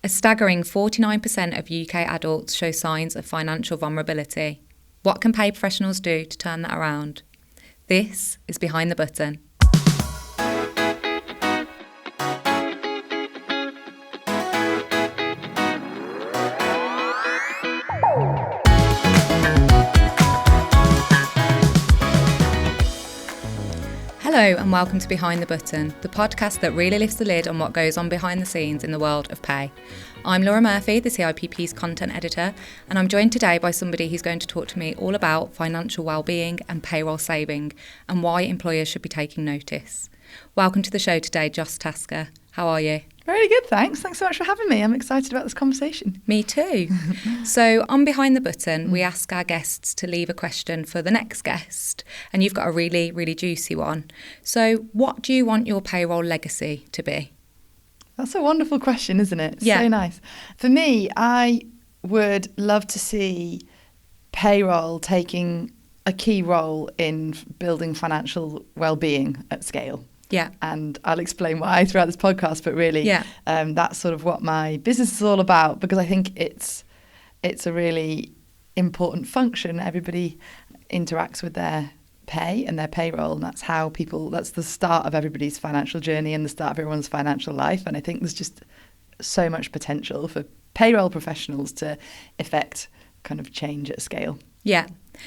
A staggering 49% of UK adults show signs of financial vulnerability. What can pay professionals do to turn that around? This is Behind the Button. Hello and welcome to Behind the Button, the podcast that really lifts the lid on what goes on behind the scenes in the world of pay. I'm Laura Murphy, the CIPP's content editor, and I'm joined today by somebody who's going to talk to me all about financial wellbeing and payroll saving and why employers should be taking notice. Welcome to the show today, Joss Tasker. How are you? Really good, thanks. Thanks so much for having me. I'm excited about this conversation. Me too. So on Behind the Button, we ask our guests to leave a question for the next guest, and you've got a really, really juicy one. So what do you want your payroll legacy to be? That's a wonderful question, isn't it? Yeah. So nice. For me, I would love to see payroll taking a key role in building financial well-being at scale. Yeah. And I'll explain why throughout this podcast, but really that's sort of what my business is all about, because I think it's a really important function. Everybody interacts with their pay and their payroll, and that's the start of everybody's financial journey and the start of everyone's financial life. And I think there's just so much potential for payroll professionals to effect kind of change at scale. Yeah.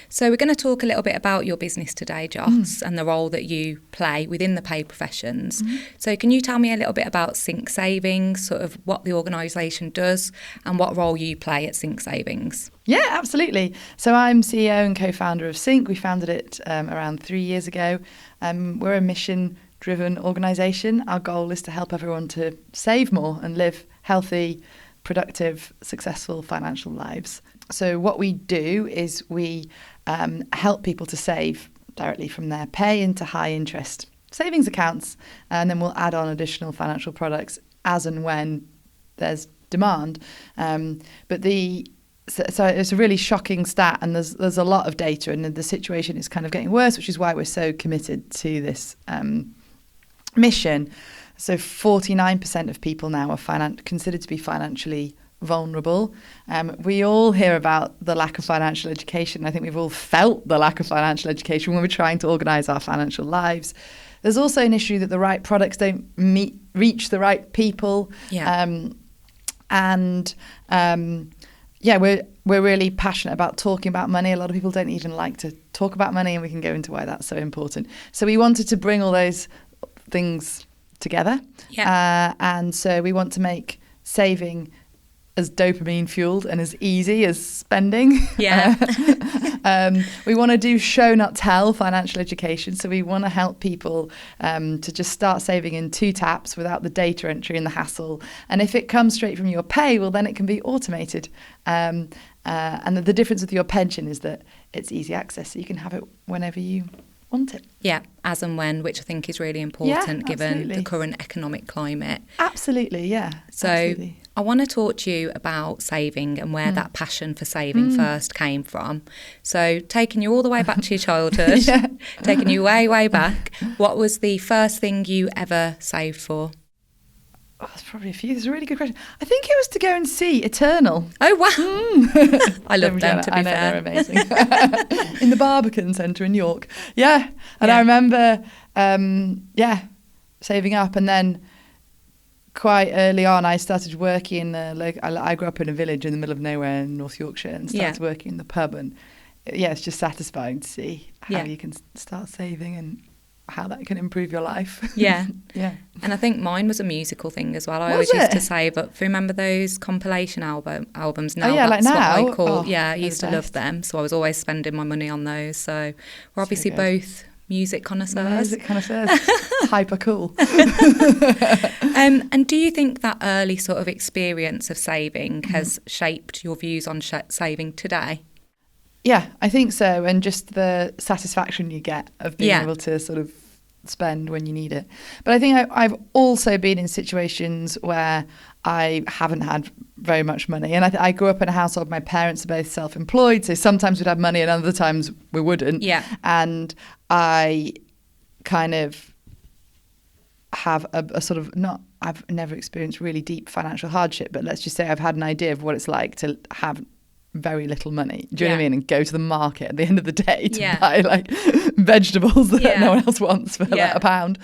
So we're going to talk a little bit about your business today, Joss, and the role that you play within the pay professions. So can you tell me a little bit about Sync Savings, sort of what the organisation does and what role you play at Sync Savings? Yeah, absolutely. So I'm CEO and co-founder of Sync. We founded it around 3 years ago. We're a mission-driven organisation. Our goal is to help everyone to save more and live healthy, productive, successful financial lives. So what we do is we help people to save directly from their pay into high interest savings accounts, and then we'll add on additional financial products as and when there's demand. So it's a really shocking stat, and there's a lot of data, and the situation is kind of getting worse, which is why we're so committed to this mission. So 49% of people now are considered to be financially vulnerable. We all hear about the lack of financial education. I think we've all felt the lack of financial education when we're trying to organise our financial lives. There's also an issue that the right products don't reach the right people. Yeah. We're really passionate about talking about money. A lot of people don't even like to talk about money, and we can go into why that's so important. So we wanted to bring all those things together. Yeah. And so we want to make saving as dopamine fueled and as easy as spending. Yeah. We want to do show not tell financial education. So we want to help people to just start saving in 2 taps without the data entry and the hassle. And if it comes straight from your pay, well, then it can be automated. And the difference with your pension is that it's easy access. So you can have it whenever you want it. Yeah, as and when, which I think is really important given the current economic climate. Absolutely, yeah. So absolutely. I want to talk to you about saving and where that passion for saving first came from. So taking you all the way back to your childhood, taking you way, way back, what was the first thing you ever saved for? Oh, there's probably a few. There's a really good question. I think it was to go and see Eternal. Oh, wow. I love them, to be fair. They're amazing. In the Barbican Centre in York. Yeah. And I remember, saving up. And then quite early on, I started working I grew up in a village in the middle of nowhere in North Yorkshire and started working in the pub. And it's just satisfying to see how you can start saving and how that can improve your life. Yeah. Yeah. And I think mine was a musical thing as well. I always used to save up. Remember those compilation albums? Now that's what I call. I used to love them. So I was always spending my money on those. So we're obviously both music connoisseurs. Hyper cool. And do you think that early sort of experience of saving has shaped your views on saving today? Yeah, I think so. And just the satisfaction you get of being able to sort of spend when you need it. But I think I've also been in situations where I haven't had very much money. And I grew up in a household, my parents are both self-employed, so sometimes we'd have money and other times we wouldn't. Yeah. And I kind of have a sort of, not I've never experienced really deep financial hardship, but let's just say I've had an idea of what it's like to have very little money. Do you know what I mean? And go to the market at the end of the day to buy like vegetables that no one else wants for like £1.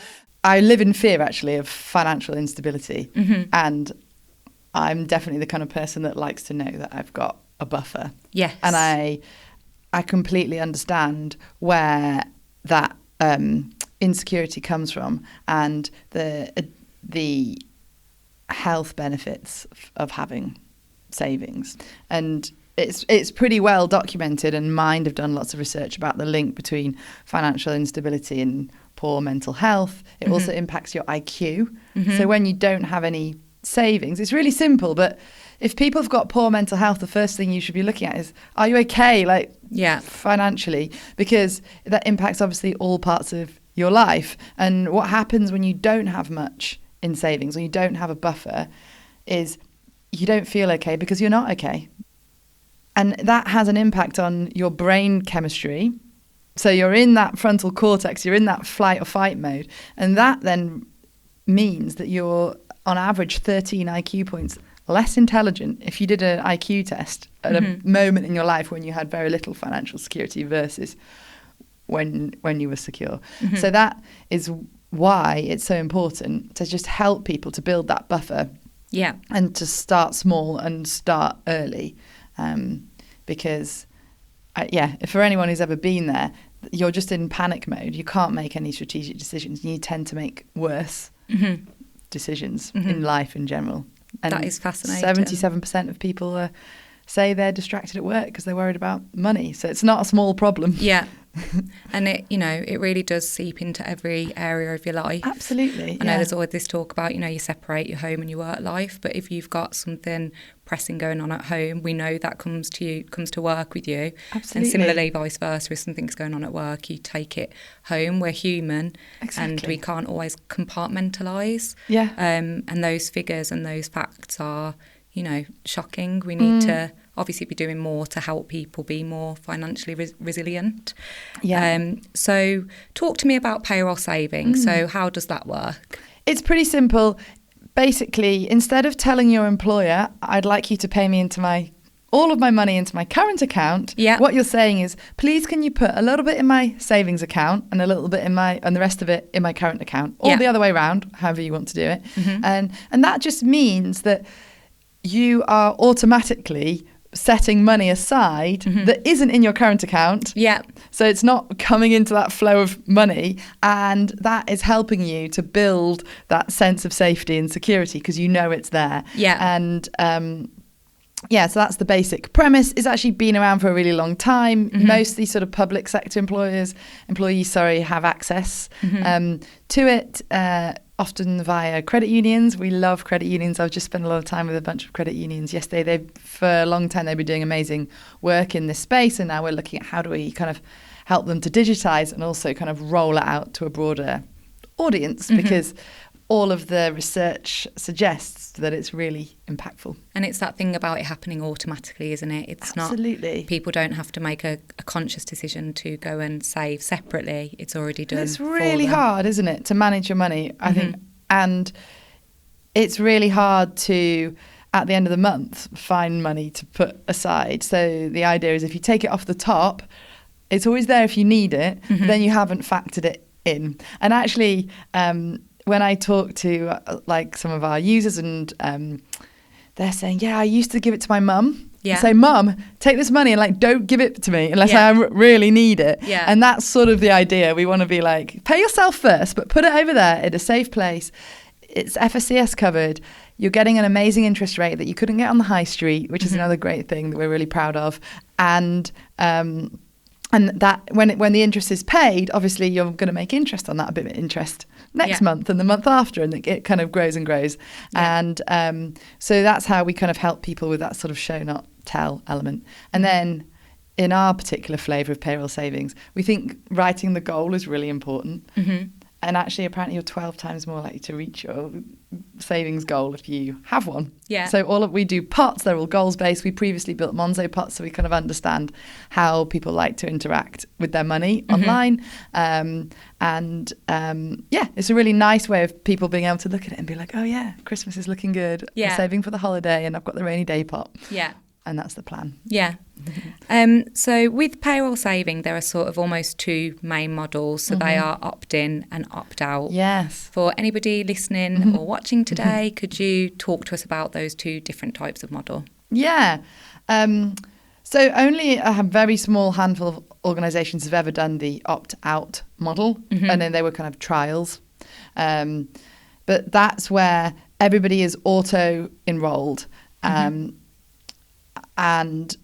I live in fear actually of financial instability, and I'm definitely the kind of person that likes to know that I've got a buffer. Yes. And I completely understand where that insecurity comes from, and the health benefits of having savings. And it's pretty well documented, and Mind have done lots of research about the link between financial instability and poor mental health. It also impacts your IQ. So when you don't have any savings, it's really simple, but if people have got poor mental health, the first thing you should be looking at is, are you okay, like financially? Because that impacts obviously all parts of your life. And what happens when you don't have much in savings, or you don't have a buffer, is you don't feel okay because you're not okay. And that has an impact on your brain chemistry. So you're in that frontal cortex, you're in that flight or fight mode. And that then means that you're on average 13 IQ points less intelligent if you did an IQ test at a moment in your life when you had very little financial security versus when you were secure. So that is why it's so important to just help people to build that buffer. Yeah. And to start small and start early. Because, for anyone who's ever been there, you're just in panic mode. You can't make any strategic decisions. You tend to make worse decisions in life in general. And that is fascinating. 77% of people say they're distracted at work because they're worried about money. So it's not a small problem. Yeah. And it really does seep into every area of your life. Absolutely. I know there's always this talk about, you separate your home and your work life, but if you've got something pressing going on at home, we know that comes to work with you. Absolutely. And similarly, vice versa, if something's going on at work, you take it home. We're human. Exactly. And we can't always compartmentalise. Yeah. And those figures and those facts are, shocking. We need to obviously be doing more to help people be more financially resilient. Yeah. So talk to me about payroll savings. So how does that work? It's pretty simple. Basically, instead of telling your employer, I'd like you to pay me all of my money into my current account, what you're saying is, please can you put a little bit in my savings account and a little bit and the rest of it in my current account, or the other way around, however you want to do it. And that just means that you are automatically setting money aside that isn't in your current account. Yeah. So it's not coming into that flow of money, and that is helping you to build that sense of safety and security because you know it's there. Yeah. And so that's the basic premise. It's actually been around for a really long time. Mostly sort of public sector employees have access to it. Often via credit unions. We love credit unions. I've just spent a lot of time with a bunch of credit unions yesterday. For a long time, they've been doing amazing work in this space. And now we're looking at how do we kind of help them to digitize and also kind of roll it out to a broader audience because all of the research suggests that it's really impactful. And it's that thing about it happening automatically, isn't it? It's Absolutely. Not, people don't have to make a conscious decision to go and save separately. It's already done. It's really hard, isn't it, to manage your money, I think. And it's really hard to, at the end of the month, find money to put aside. So the idea is if you take it off the top, it's always there if you need it, but then you haven't factored it in. And actually, when I talk to some of our users and they're saying, I used to give it to my mum. Yeah. Say, Mum, take this money and don't give it to me unless I really need it. Yeah. And that's sort of the idea. We want to be pay yourself first, but put it over there in a safe place. It's FSCS covered. You're getting an amazing interest rate that you couldn't get on the high street, which is another great thing that we're really proud of. And that when the interest is paid, obviously you're going to make interest on that, a bit of interest next month and the month after, and it kind of grows and grows. Yeah. And so that's how we kind of help people with that sort of show, not tell element. And then in our particular flavour of payroll savings, we think writing the goal is really important. And actually, apparently, you're 12 times more likely to reach your savings goal if you have one. Yeah. So we do pots. They're all goals based. We previously built Monzo pots, so we kind of understand how people like to interact with their money online. It's a really nice way of people being able to look at it and be like, oh yeah, Christmas is looking good. Yeah. I'm saving for the holiday, and I've got the rainy day pot. Yeah. And that's the plan. Yeah. So with payroll saving, there are sort of almost two main models. So they are opt-in and opt-out. Yes. For anybody listening or watching today, could you talk to us about those two different types of model? Yeah. So only a very small handful of organisations have ever done the opt-out model, and then they were kind of trials. But that's where everybody is auto-enrolled. And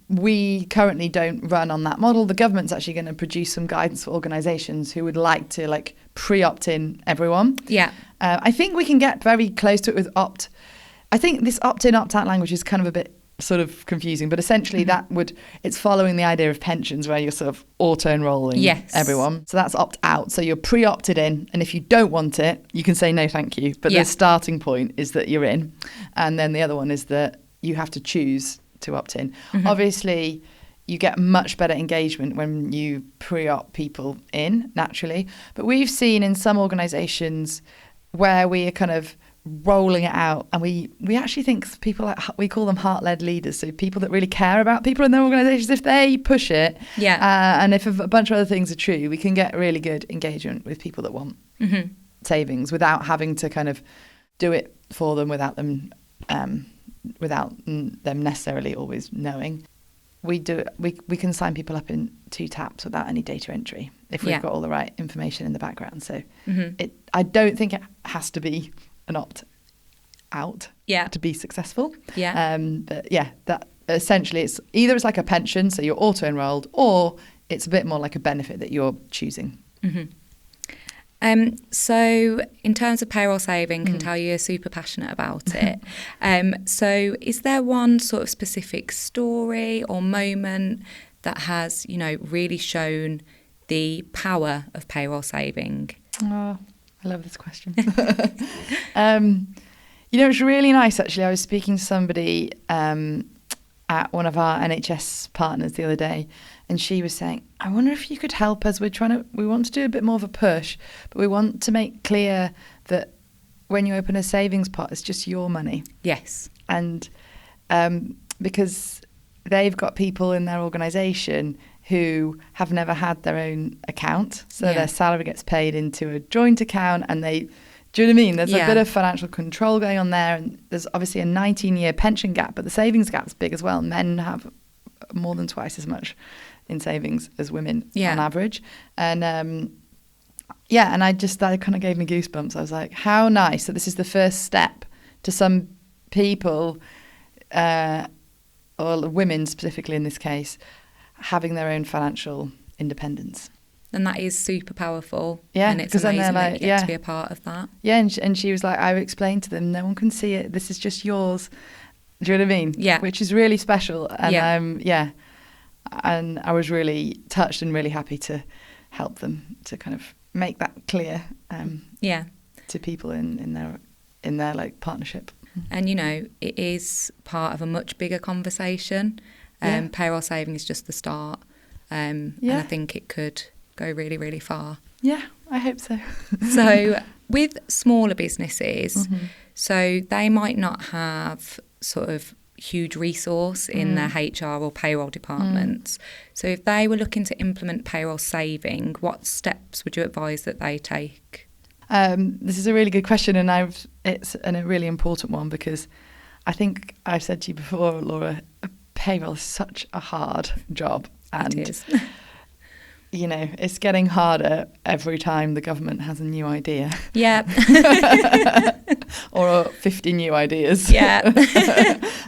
we currently don't run on that model. The government's actually going to produce some guidance for organisations who would like to like pre-opt-in everyone. Yeah. I think we can get very close to it with I think this opt-in, opt-out language is kind of a bit sort of confusing, but essentially it's following the idea of pensions where you're sort of auto-enrolling everyone. So that's opt-out. So you're pre-opted in, and if you don't want it, you can say no thank you. But the starting point is that you're in. And then the other one is that you have to choose to opt in. Obviously, you get much better engagement when you pre-opt people in, naturally. But we've seen in some organisations where we are kind of rolling it out, and we actually think people we call them heart-led leaders, so people that really care about people in their organisations, if they push it, and if a bunch of other things are true, we can get really good engagement with people that want savings without having to kind of do it for them without them necessarily always knowing. We can sign people up in 2 taps without any data entry if we've got all the right information in the background. So I don't think it has to be an opt-out to be successful. But that essentially it's like a pension, so you're auto-enrolled, or it's a bit more like a benefit that you're choosing. So in terms of payroll saving, can tell you're super passionate about it. So is there one sort of specific story or moment that has, really shown the power of payroll saving? Oh, I love this question. It's really nice, actually. I was speaking to somebody at one of our NHS partners the other day, and she was saying, I wonder if you could help us. We want to do a bit more of a push, but we want to make clear that when you open a savings pot, it's just your money. Yes. And because they've got people in their organisation who have never had their own account, so their salary gets paid into a joint account, and do you know what I mean? There's a bit of financial control going on there, and there's obviously a 19-year pension gap, but the savings gap's big as well. Men have more than twice as much in savings as women on average. And and that kind of gave me goosebumps. I was like, how nice that this is the first step to some people, or women specifically in this case, having their own financial independence. And that is super powerful. Yeah, and it's amazing that you get to be a part of that. Yeah, and she was like, I explained to them, no one can see it. This is just yours. Do you know what I mean? Yeah. Which is really special. And and I was really touched and really happy to help them to kind of make that clear to people in their like partnership. And it is part of a much bigger conversation. Payroll saving is just the start. And I think it could go really, really far. Yeah, I hope so. So with smaller businesses, so they might not have sort of huge resource in their HR or payroll departments. So if they were looking to implement payroll saving, what steps would you advise that they take? This is a really good question, and it's a really important one, because I think I've said to you before, Laura, payroll is such a hard job. And it is. It's getting harder every time the government has a new idea. Yeah. Or 50 new ideas. Yeah.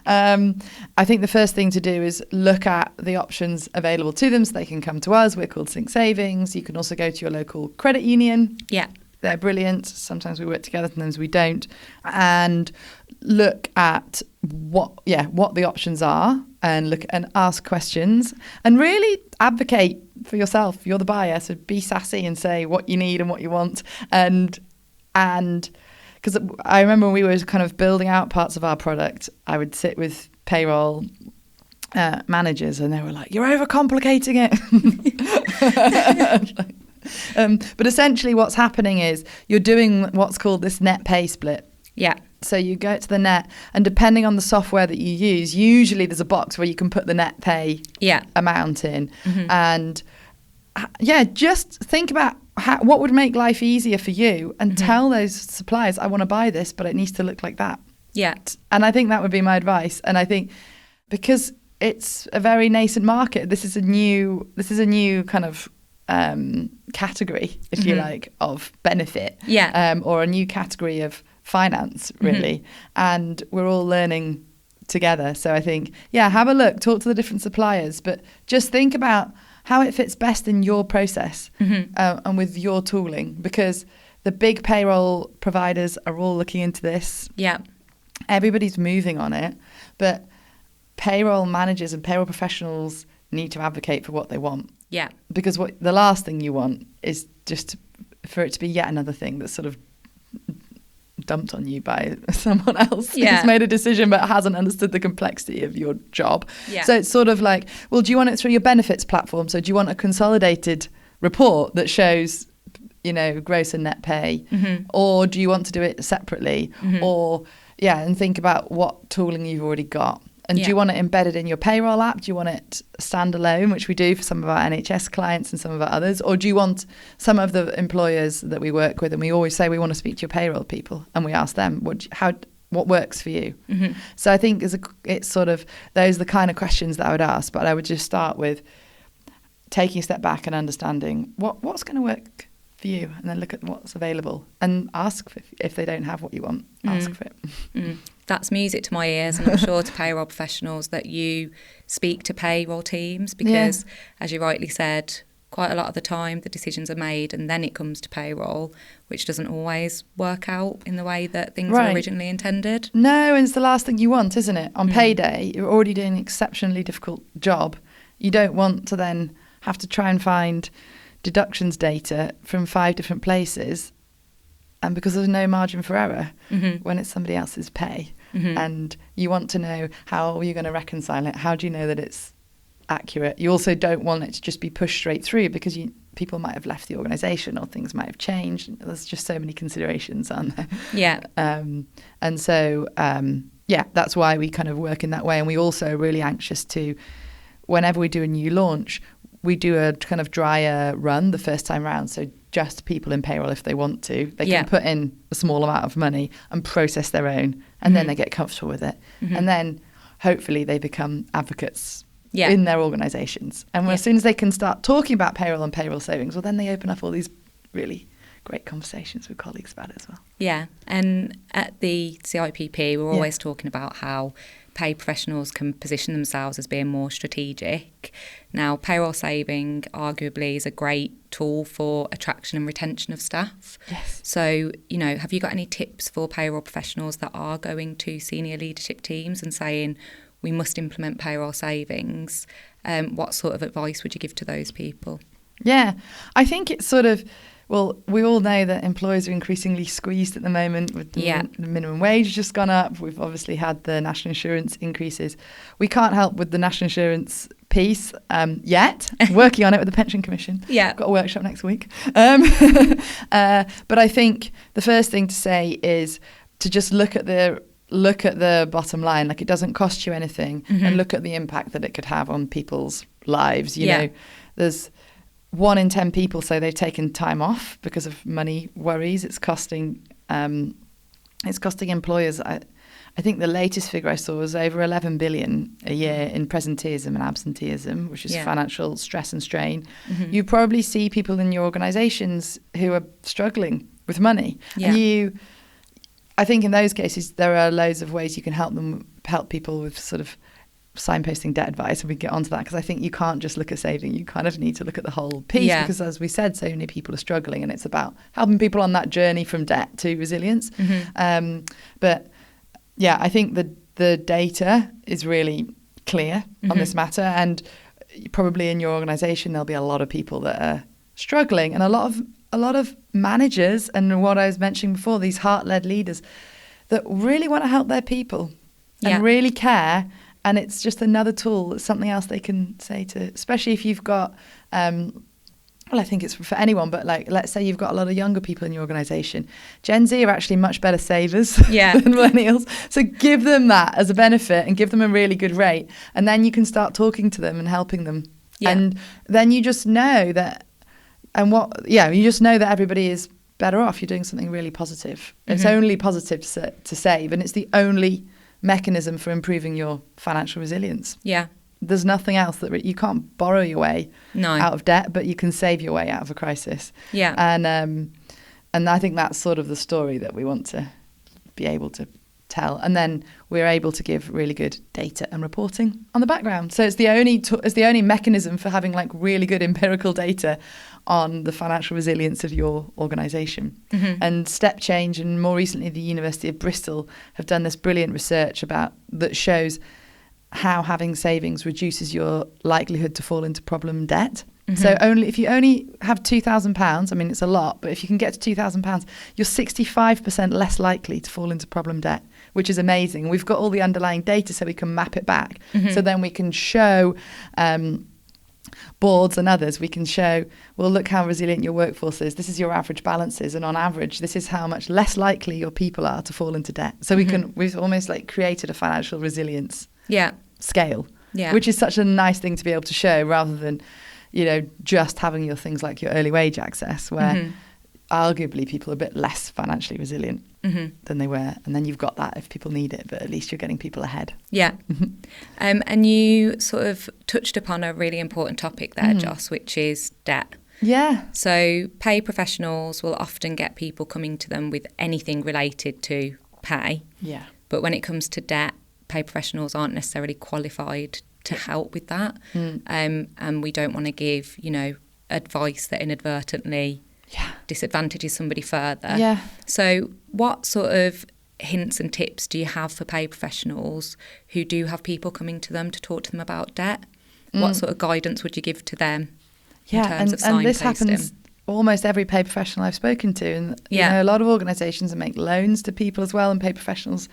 I think the first thing to do is look at the options available to them, so they can come to us. We're called Sync Savings. You can also go to your local credit union. Yeah. They're brilliant. Sometimes we work together, sometimes we don't. And look at what the options are, and look and ask questions, and really advocate for yourself. You're the buyer, so be sassy and say what you need and what you want. And because I remember when we were kind of building out parts of our product, I would sit with payroll managers and they were like, "You're overcomplicating it." But essentially what's happening is you're doing what's called this net pay split. Yeah. So you go to the net, and depending on the software that you use, usually there's a box where you can put the net pay amount in. And just think about what would make life easier for you, and tell those suppliers, I want to buy this, but it needs to look like that. Yeah. And I think that would be my advice. And I think because it's a very nascent market, this is a new kind of category, if you like, of benefit. Yeah. Or a new category of finance, really. And we're all learning together. So I think, have a look, talk to the different suppliers, but just think about how it fits best in your process and with your tooling, because the big payroll providers are all looking into this. Yeah. Everybody's moving on it, but payroll managers and payroll professionals need to advocate for what they want. Yeah. Because the last thing you want is just for it to be yet another thing that's sort of dumped on you by someone else who's made a decision but hasn't understood the complexity of your job. Yeah. So it's sort of like, well, do you want it through your benefits platform? So do you want a consolidated report that shows, gross and net pay? Or do you want to do it separately? Or, and think about what tooling you've already got. And do you want it embedded in your payroll app? Do you want it standalone, which we do for some of our NHS clients and some of our others? Or do you want some of the employers that we work with, and we always say we want to speak to your payroll people, and we ask them, what works for you? So I think it's sort of, those are the kind of questions that I would ask, but I would just start with taking a step back and understanding what's going to work for you, and then look at what's available and ask if they don't have what you want, ask for it. That's music to my ears, and I'm sure to payroll professionals, that you speak to payroll teams, because as you rightly said, quite a lot of the time the decisions are made and then it comes to payroll, which doesn't always work out in the way that things were originally intended. No, and it's the last thing you want, isn't it? On payday, you're already doing an exceptionally difficult job. You don't want to then have to try and find deductions data from 5 different places, and because there's no margin for error when it's somebody else's pay. And you want to know, how are you going to reconcile it? How do you know that it's accurate? You also don't want it to just be pushed straight through, because people might have left the organisation or things might have changed. There's just so many considerations, aren't there? Yeah. And so, that's why we kind of work in that way. And we also are really anxious to, whenever we do a new launch, we do a kind of drier run the first time round. So just people in payroll, if they want to, they can put in a small amount of money and process their own, and then they get comfortable with it. And then hopefully they become advocates in their organisations. And as soon as they can start talking about payroll and payroll savings, well, then they open up all these really great conversations with colleagues about it as well. Yeah. And at the CIPP, we're always talking about how pay professionals can position themselves as being more strategic. Now, payroll saving arguably is a great tool for attraction and retention of staff. Yes. So, have you got any tips for payroll professionals that are going to senior leadership teams and saying, we must implement payroll savings? What sort of advice would you give to those people? Yeah, I think it's sort of, well, we all know that employers are increasingly squeezed at the moment with the minimum wage just gone up. We've obviously had the national insurance increases. We can't help with the national insurance piece yet. Working on it with the Pension Commission. Yeah. Got a workshop next week. But I think the first thing to say is to just look at the bottom line. Like, it doesn't cost you anything, and look at the impact that it could have on people's lives. You know, there's 1 in 10 people say they've taken time off because of money worries. It's costing employers. I think the latest figure I saw was over 11 billion a year in presenteeism and absenteeism, which is financial stress and strain. You probably see people in your organisations who are struggling with money. And I think in those cases there are loads of ways you can help people with sort of signposting debt advice, and we get onto that, because I think you can't just look at saving. You kind of need to look at the whole piece, because as we said, so many people are struggling, and it's about helping people on that journey from debt to resilience. But I think the data is really clear on this matter, and probably in your organisation there'll be a lot of people that are struggling, and a lot of managers, and what I was mentioning before, these heart-led leaders that really want to help their people and really care. And it's just another tool. It's something else they can say to, especially if you've got, well, I think it's for anyone, but like, let's say you've got a lot of younger people in your organisation. Gen Z are actually much better savers than millennials. So give them that as a benefit and give them a really good rate. And then you can start talking to them and helping them. Yeah. And then you just know that, you just know that everybody is better off. You're doing something really positive. Mm-hmm. It's only positive to save, and it's the only mechanism for improving your financial resilience. Yeah. There's nothing else that you can't borrow your way out of debt, but you can save your way out of a crisis. Yeah. And I think that's sort of the story that we want to be able to tell. And then we're able to give really good data and reporting on the background. So it's the only mechanism for having like really good empirical data on the financial resilience of your organisation. Mm-hmm. And Step Change, and more recently the University of Bristol, have done this brilliant research that shows how having savings reduces your likelihood to fall into problem debt. Mm-hmm. So if you only have £2,000, I mean, it's a lot, but if you can get to £2,000, you're 65% less likely to fall into problem debt, which is amazing. We've got all the underlying data so we can map it back. Mm-hmm. So then we can show boards and others, we can show, well, look how resilient your workforce is. This is your average balances. And on average, this is how much less likely your people are to fall into debt. So we've almost like created a financial resilience scale, which is such a nice thing to be able to show, rather than, just having your things like your early wage access, where arguably people are a bit less financially resilient than they were. And then you've got that if people need it, but at least you're getting people ahead. Yeah. And you sort of touched upon a really important topic there, Joss, which is debt. Yeah. So pay professionals will often get people coming to them with anything related to pay. Yeah. But when it comes to debt, pay professionals aren't necessarily qualified to help with that. And we don't want to give, advice that inadvertently disadvantages somebody further. Yeah. So what sort of hints and tips do you have for pay professionals who do have people coming to them to talk to them about debt? What sort of guidance would you give to them in terms of signposting? And this happens almost every pay professional I've spoken to. And a lot of organisations make loans to people as well, and pay professionals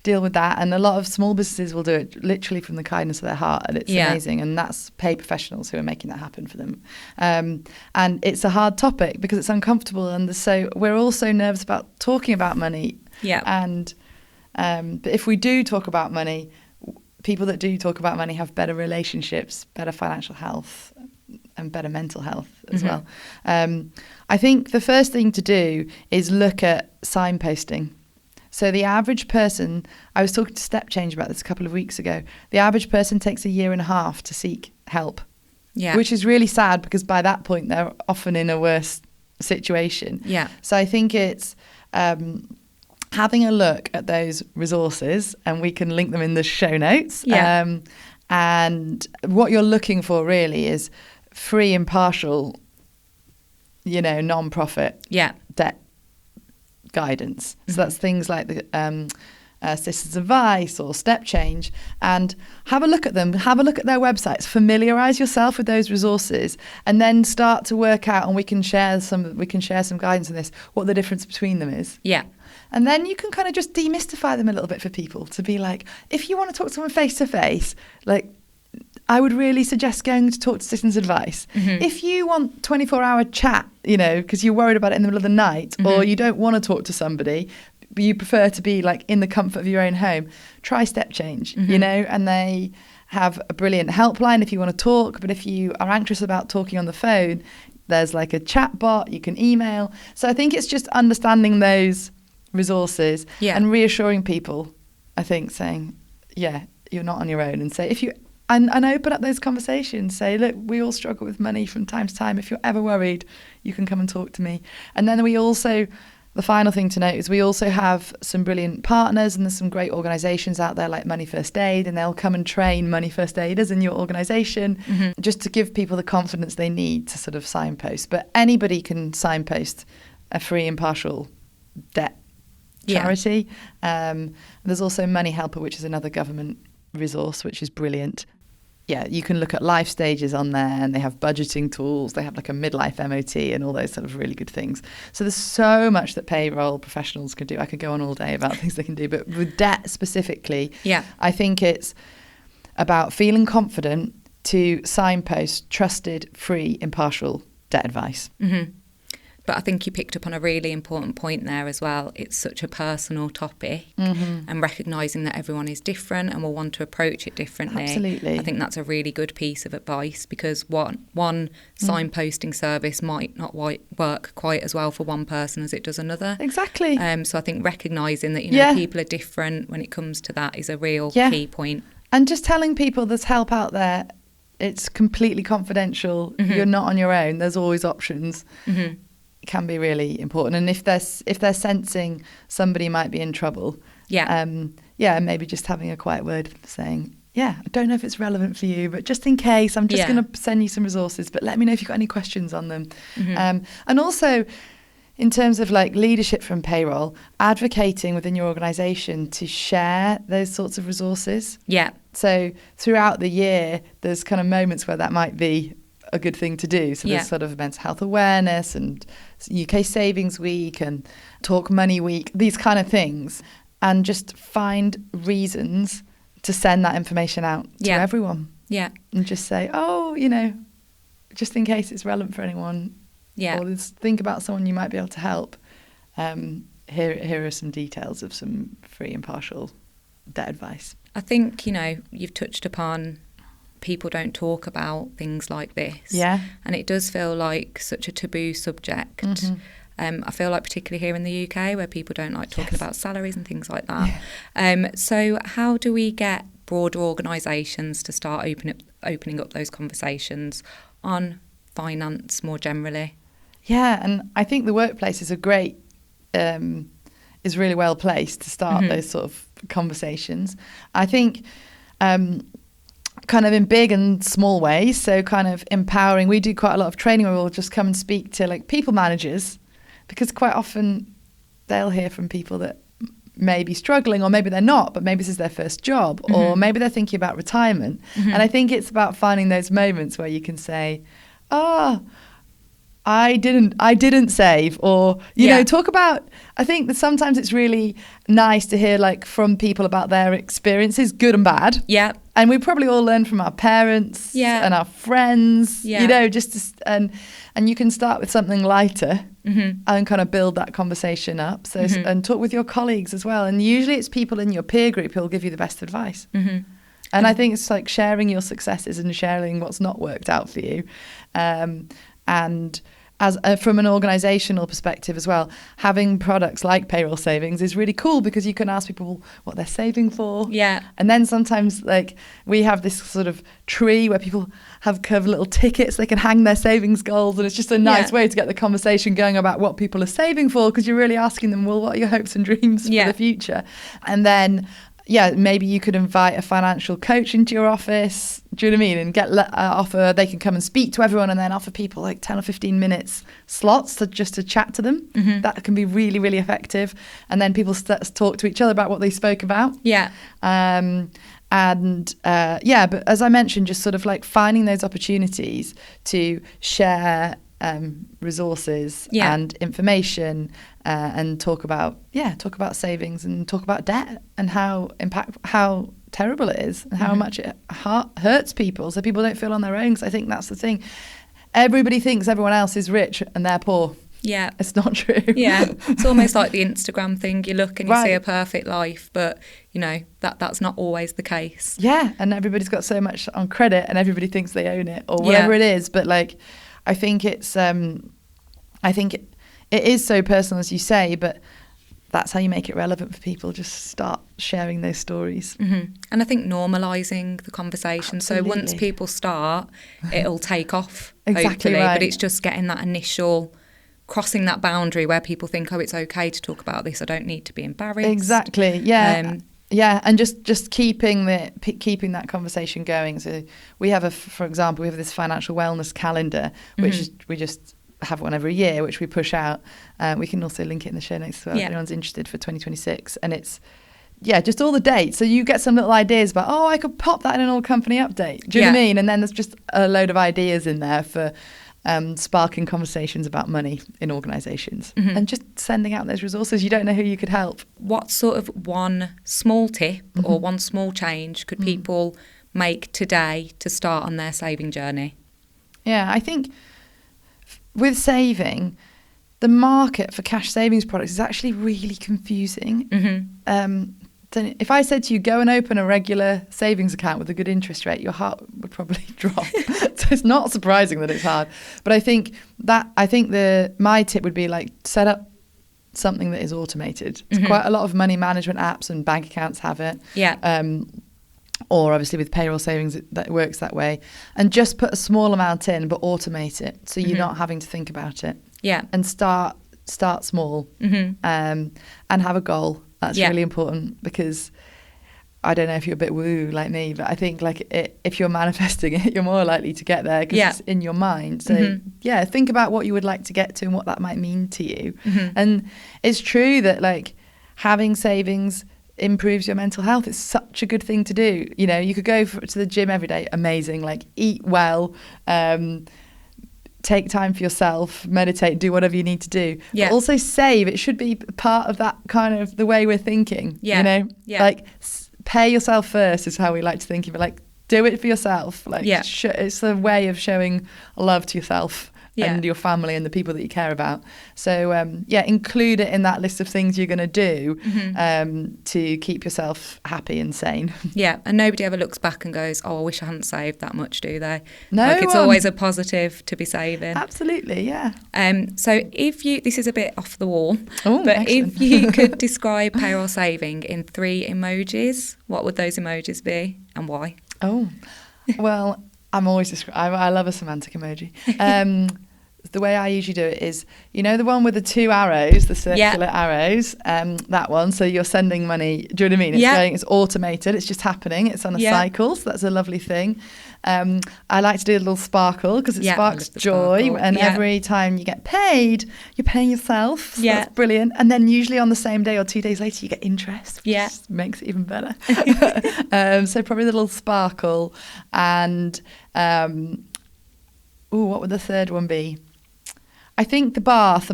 deal with that. And a lot of small businesses will do it literally from the kindness of their heart, and it's amazing. And that's pay professionals who are making that happen for them. And it's a hard topic because it's uncomfortable, and so we're also nervous about talking about money. Yeah. And but if we do talk about money, people that do talk about money have better relationships, better financial health, and better mental health as well. I think the first thing to do is look at signposting. So the average person, I was talking to Step Change about this a couple of weeks ago, the average person takes 1.5 years to seek help, which is really sad, because by that point they're often in a worse situation. Yeah. So I think it's having a look at those resources, and we can link them in the show notes. Yeah. And what you're looking for really is free, impartial, non-profit debt guidance. So that's things like the Sisters Advice or Step Change, and have a look at them, have a look at their websites, familiarise yourself with those resources, and then start to work out, and we can share some guidance on this, what the difference between them is. Yeah. And then you can kind of just demystify them a little bit for people, to be like, if you want to talk to someone face to face, like, I would really suggest going to talk to Citizens Advice. Mm-hmm. If you want 24-hour chat, because you're worried about it in the middle of the night, or you don't want to talk to somebody, but you prefer to be like in the comfort of your own home, try Step Change, and they have a brilliant helpline if you want to talk. But if you are anxious about talking on the phone, there's like a chat bot, you can email. So I think it's just understanding those resources and reassuring people, I think, saying, you're not on your own, and say, if you and open up those conversations. Say, look, we all struggle with money from time to time. If you're ever worried, you can come and talk to me. And then the final thing to note is we also have some brilliant partners, and there's some great organisations out there like Money First Aid, and they'll come and train Money First Aiders in your organisation just to give people the confidence they need to sort of signpost. But anybody can signpost a free, impartial debt charity. There's also Money Helper, which is another government resource, which is brilliant. you can look at life stages on there, and they have budgeting tools. They have like a midlife MOT and all those sort of really good things. So there's so much that payroll professionals can do. I could go on all day about things they can do, but with debt specifically, I think it's about feeling confident to signpost trusted, free, impartial debt advice. Mm-hmm. But I think you picked up on a really important point there as well. It's such a personal topic, and recognising that everyone is different and will want to approach it differently. Absolutely. I think that's a really good piece of advice, because one signposting service might not work quite as well for one person as it does another. Exactly. So I think recognising that people are different when it comes to that is a real key point. And just telling people there's help out there. It's completely confidential. You're not on your own. There's always options. Can be really important. And if they're sensing somebody might be in trouble, maybe just having a quiet word saying, I don't know if it's relevant for you, but just in case, I'm just going to send you some resources, but let me know if you've got any questions on them. And also, in terms of like leadership from payroll, advocating within your organisation to share those sorts of resources. So throughout the year, there's kind of moments where that might be a good thing to do. So there's sort of mental health awareness and UK Savings Week and Talk Money Week, these kind of things, and just find reasons to send that information out to everyone. And just say, just in case it's relevant for anyone, or just think about someone you might be able to help. Here are some details of some free, impartial debt advice. I think, you've touched upon people don't talk about things like this. And it does feel like such a taboo subject. I feel like particularly here in the UK, where people don't like talking about salaries and things like that. So how do we get broader organisations to start opening up those conversations on finance more generally? And I think the workplace is is really well placed to start those sort of conversations. I think kind of in big and small ways. So kind of empowering. We do quite a lot of training where we'll just come and speak to like people managers, because quite often they'll hear from people that may be struggling, or maybe they're not, but maybe this is their first job, or maybe they're thinking about retirement. And I think it's about finding those moments where you can say, I didn't save, or talk about. I think that sometimes it's really nice to hear like from people about their experiences, good and bad. And we probably all learn from our parents and our friends. And you can start with something lighter and kind of build that conversation up. So and talk with your colleagues as well. And usually it's people in your peer group who'll give you the best advice. And I think it's like sharing your successes and sharing what's not worked out for you. And as from an organisational perspective as well, having products like payroll savings is really cool, because you can ask people what they're saving for. And then sometimes like we have this sort of tree where people have curved little tickets they can hang their savings goals, and it's just a nice way to get the conversation going about what people are saving for, because you're really asking them, well, what are your hopes and dreams for the future? And then maybe you could invite a financial coach into your office. Do you know what I mean? And get offer they can come and speak to everyone, and then offer people like 10 or 15 minutes slots to chat to them. That can be really, really effective. And then people start to talk to each other about what they spoke about. But as I mentioned, just sort of like finding those opportunities to share resources and information, and talk about savings and talk about debt and how terrible it is and how much it hurts people, so people don't feel on their own. Because I think that's the thing, everybody thinks everyone else is rich and they're poor. It's not true. It's almost like the Instagram thing. You look and you see a perfect life, but that's not always the case. And everybody's got so much on credit and everybody thinks they own it or whatever it is. But like, I think it's it is so personal, as you say, but that's how you make it relevant for people. Just start sharing those stories. And I think normalising the conversation. Absolutely. So once people start, it'll take off, exactly hopefully. Right. But it's just getting that initial, crossing that boundary where people think, it's okay to talk about this. I don't need to be embarrassed. Exactly, and just keeping that conversation going. So we have for example, we have this financial wellness calendar, which we just have one every year, which we push out. We can also link it in the show notes as well if anyone's interested, for 2026. And it's just all the dates. So you get some little ideas about, I could pop that in an all company update. Do you know what I mean? And then there's just a load of ideas in there for sparking conversations about money in organisations, and just sending out those resources. You don't know who you could help. What sort of one small tip or one small change could people make today to start on their saving journey? Yeah, I think with saving, the market for cash savings products is actually really confusing. If I said to you, go and open a regular savings account with a good interest rate, your heart would probably drop. So it's not surprising that it's hard. But I think my tip would be like, set up something that is automated. Quite a lot of money management apps and bank accounts have it. Or obviously with payroll savings, that works that way. And just put a small amount in, but automate it, so you're not having to think about it. And start small, and have a goal. That's really important, because I don't know if you're a bit woo like me, but I think if you're manifesting it, you're more likely to get there because it's in your mind. So think about what you would like to get to and what that might mean to you. And it's true that having savings improves your mental health. It's such a good thing to do. You know, you could go to the gym every day, amazing, eat well, take time for yourself, meditate, do whatever you need to do. But also save. It should be part of that kind of the way we're thinking. You know, pay yourself first is how we like to think of it. Do it for yourself. It's a way of showing love to yourself and your family and the people that you care about. So include it in that list of things you're going to do to keep yourself happy and sane. And nobody ever looks back and goes, I wish I hadn't saved that much, do they? No, it's always a positive to be saving. Absolutely, yeah. So this is a bit off the wall, but excellent. If you could describe payroll saving in 3 emojis, what would those emojis be and why? Well, I love a semantic emoji. The way I usually do it is, the one with the 2 arrows, the circular arrows, that one. So you're sending money. Do you know what I mean? It's automated. It's just happening. It's on a cycle. So that's a lovely thing. I like to do a little sparkle because it sparks joy. Sparkle. And every time you get paid, you're paying yourself. So that's brilliant. And then usually on the same day or 2 days later, you get interest, which just makes it even better. So probably the little sparkle. And what would the third one be? I think the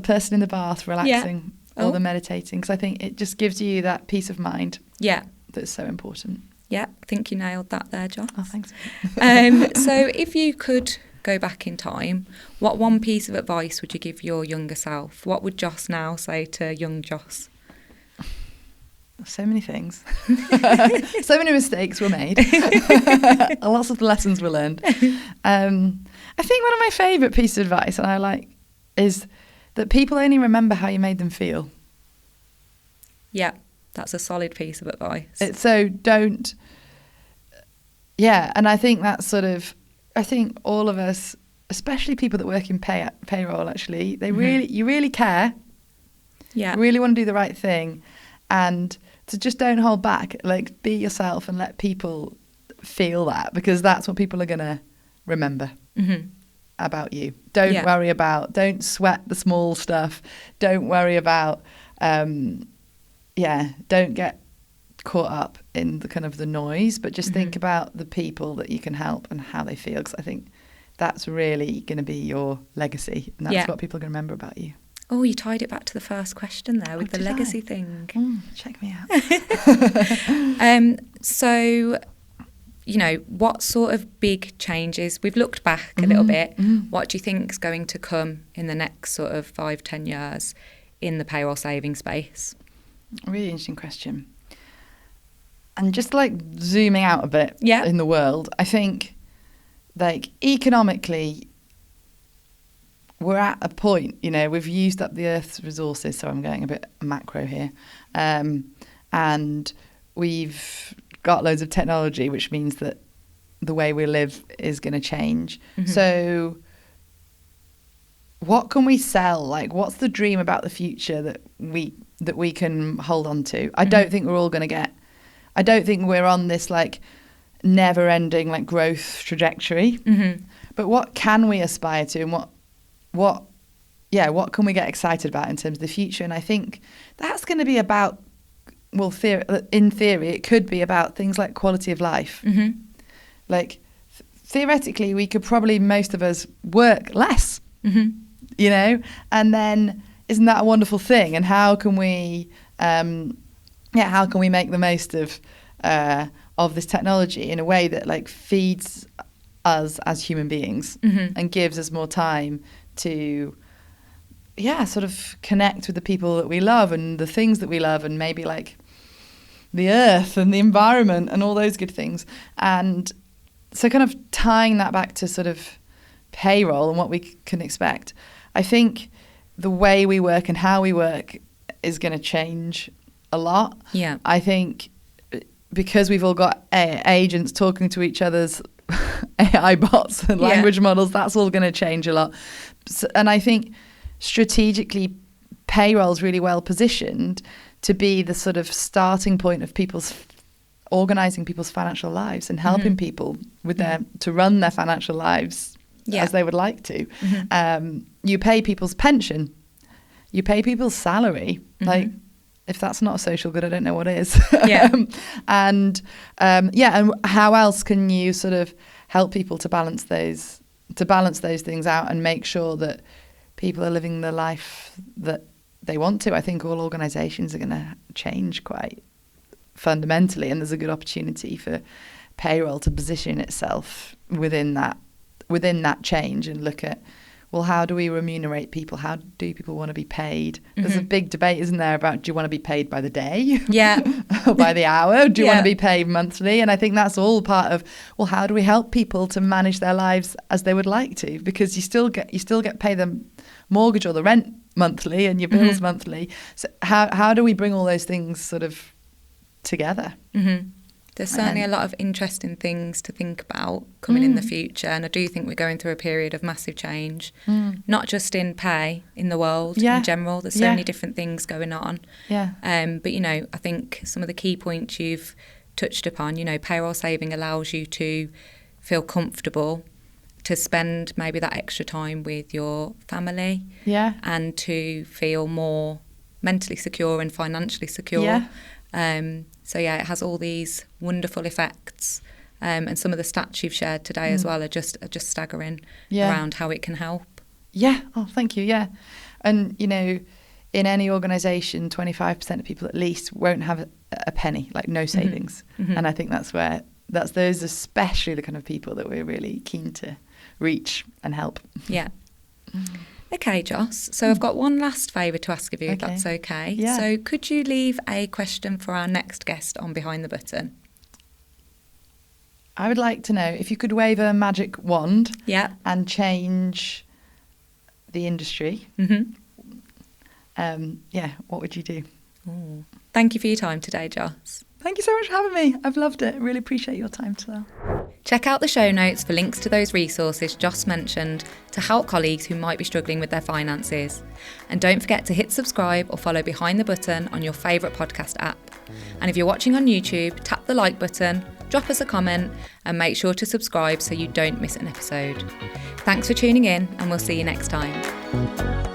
person in the bath relaxing or the meditating, because I think it just gives you that peace of mind that's so important. I think you nailed that there, Joss. Oh, thanks. So if you could go back in time, what one piece of advice would you give your younger self? What would Joss now say to young Joss? So many things. So many mistakes were made. Lots of lessons were learned. I think one of my favourite pieces of advice, and I like, is that people only remember how you made them feel. Yeah, that's a solid piece of advice. So don't... Yeah, and I think that's sort of... I think all of us, especially people that work in payroll, actually, you really care. You really want to do the right thing. And to just don't hold back. Be yourself and let people feel that, because that's what people are going to remember. About you. Don't sweat the small stuff. Don't worry about, don't get caught up in the kind of the noise, but just think about the people that you can help and how they feel. Because I think that's really going to be your legacy. And that's what people are going to remember about you. Oh, you tied it back to the first question there with the legacy thing. Check me out. So... what sort of big changes? We've looked back a little bit. What do you think is going to come in the next sort of 5-10 years in the payroll saving space? Really interesting question. And just zooming out a bit in the world, I think economically, we're at a point, we've used up the Earth's resources. So I'm going a bit macro here. And we've got loads of technology, which means that the way we live is going to change. So what can we sell? What's the dream about the future that we can hold on to? I don't think we're all going to get... I don't think we're on this never-ending growth trajectory. But what can we aspire to, and what can we get excited about in terms of the future? And I think that's going to be about well, in theory, it could be about things like quality of life. Mm-hmm. Like, theoretically, we could probably, most of us, work less, Mm-hmm. you know? And then, isn't that a wonderful thing? And how can we, how can we make the most of this technology in a way that, like, feeds us as human beings Mm-hmm. and gives us more time to, sort of connect with the people that we love and the things that we love, and maybe, like, the earth and the environment and all those good things. And so kind of tying that back to sort of payroll and what we can expect, I think the way we work and how we work is going to change a lot. Yeah. I think because we've all got agents talking to each other's AI bots and language models, that's all going to change a lot. So, and I think strategically, payroll's really well positioned to be the sort of starting point of organising people's financial lives and helping people with to run their financial lives as they would like to. Mm-hmm. You pay people's pension, you pay people's salary. Mm-hmm. Like, if that's not a social good, I don't know what is. Yeah. And how else can you sort of help people to balance those things out and make sure that people are living the life that they want to? I think all organisations are going to change quite fundamentally, and there's a good opportunity for payroll to position itself within that change and look at, well, how do we remunerate people? How do people want to be paid? Mm-hmm. There's a big debate, isn't there, about, do you want to be paid by the day? Yeah. Or by the hour? Do you want to be paid monthly? And I think that's all part of, well, how do we help people to manage their lives as they would like to? Because you still get paid the mortgage or the rent monthly and your bills monthly. So how do we bring all those things sort of together? Mm-hmm. There's certainly a lot of interesting things to think about coming in the future, and I do think we're going through a period of massive change, not just in pay, in the world in general. There's so many different things going on. Yeah. But, you know, I think some of the key points you've touched upon, you know, payroll saving allows you to feel comfortable, to spend maybe that extra time with your family, and to feel more mentally secure and financially secure. So it has all these wonderful effects, and some of the stats you've shared today as well are just staggering around how it can help. Yeah. Oh, thank you. Yeah. And, you know, in any organisation, 25% of people at least won't have a penny, like no savings. Mm-hmm. And I think that's those especially the kind of people that we're really keen to reach and help. Yeah. Okay, Joss. So I've got one last favour to ask of you, if that's okay. Yeah. So could you leave a question for our next guest on Behind the Button? I would like to know if you could wave a magic wand and change the industry. Mm-hmm. What would you do? Ooh. Thank you for your time today, Joss. Thank you so much for having me. I've loved it. Really appreciate your time today. Check out the show notes for links to those resources Joss mentioned to help colleagues who might be struggling with their finances. And don't forget to hit subscribe or follow Behind the Button on your favourite podcast app. And if you're watching on YouTube, tap the like button, drop us a comment, and make sure to subscribe so you don't miss an episode. Thanks for tuning in, and we'll see you next time.